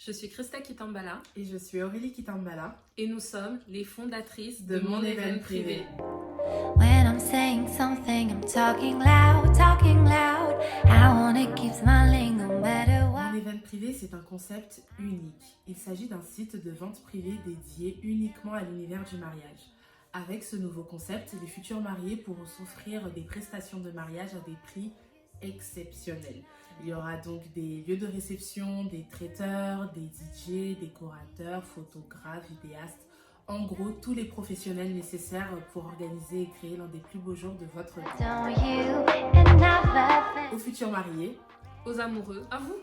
Je suis Christa Kitambala et je suis Aurélie Kitambala et nous sommes les fondatrices de Mon Event Privé. When I'm saying something, I'm talking loud, I wanna keep smiling no matter what. Mon Event Privé, c'est un concept unique. Il s'agit d'un site de vente privée dédié uniquement à l'univers du mariage. Avec ce nouveau concept, les futurs mariés pourront s'offrir des prestations de mariage à des prix exceptionnels. Il y aura donc des lieux de réception, des traiteurs, des DJ, décorateurs, photographes, vidéastes. En gros, tous les professionnels nécessaires pour organiser et créer l'un des plus beaux jours de votre vie. Aux futurs mariés, aux amoureux, à vous.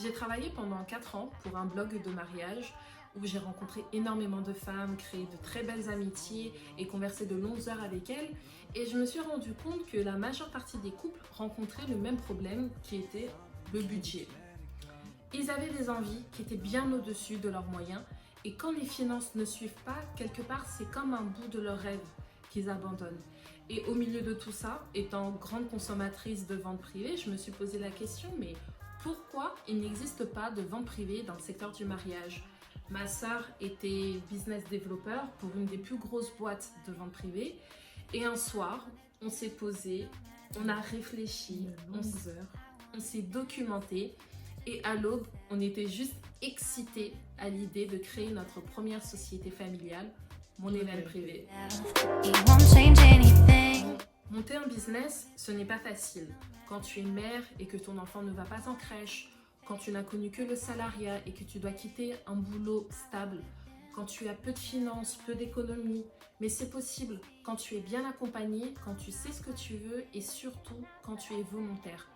J'ai travaillé pendant 4 ans pour un blog de mariage où j'ai rencontré énormément de femmes, créé de très belles amitiés et conversé de longues heures avec elles. Et je me suis rendu compte que la majeure partie des couples rencontraient le même problème qui était le budget. Ils avaient des envies qui étaient bien au-dessus de leurs moyens et quand les finances ne suivent pas, quelque part c'est comme un bout de leur rêve qu'ils abandonnent. Et au milieu de tout ça, étant grande consommatrice de vente privée, je me suis posé la question, mais pourquoi il n'existe pas de vente privée dans le secteur du mariage ? Ma sœur était business developer pour une des plus grosses boîtes de vente privée. Et un soir, on s'est posé, on a réfléchi, on s'est documenté. Et à l'aube, on était juste excités à l'idée de créer notre première société familiale, Mon Event Privé. Monter un business, ce n'est pas facile. Quand tu es mère et que ton enfant ne va pas en crèche, quand tu n'as connu que le salariat et que tu dois quitter un boulot stable, quand tu as peu de finances, peu d'économies, mais c'est possible quand tu es bien accompagné, quand tu sais ce que tu veux et surtout quand tu es volontaire.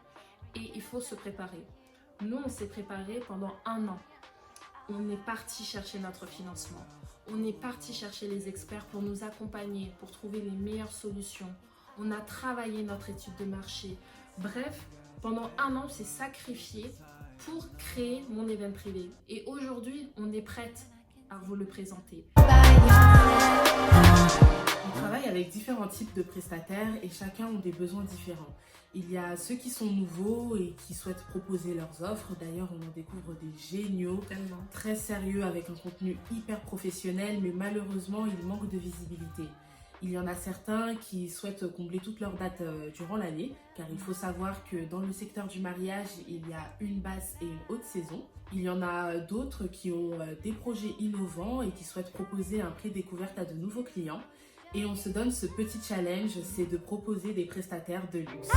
Et il faut se préparer. Nous, on s'est préparé pendant 1 an. On est parti chercher notre financement. On est parti chercher les experts pour nous accompagner, pour trouver les meilleures solutions. On a travaillé notre étude de marché. Bref, pendant 1 an, on s'est sacrifié pour créer Mon Event Privé. Et aujourd'hui, on est prête à vous le présenter. On travaille avec différents types de prestataires et chacun a des besoins différents. Il y a ceux qui sont nouveaux et qui souhaitent proposer leurs offres. D'ailleurs, on en découvre des géniaux, très sérieux, avec un contenu hyper professionnel, mais malheureusement, ils manquent de visibilité. Il y en a certains qui souhaitent combler toutes leurs dates durant l'année, car il faut savoir que dans le secteur du mariage, il y a une basse et une haute saison. Il y en a d'autres qui ont des projets innovants et qui souhaitent proposer un prix découverte à de nouveaux clients. Et on se donne ce petit challenge, c'est de proposer des prestataires de luxe.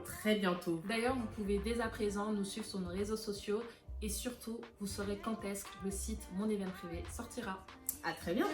Très bientôt. D'ailleurs, vous pouvez dès à présent nous suivre sur nos réseaux sociaux et surtout, vous saurez quand est-ce que le site Mon Event Privé sortira. À très bientôt.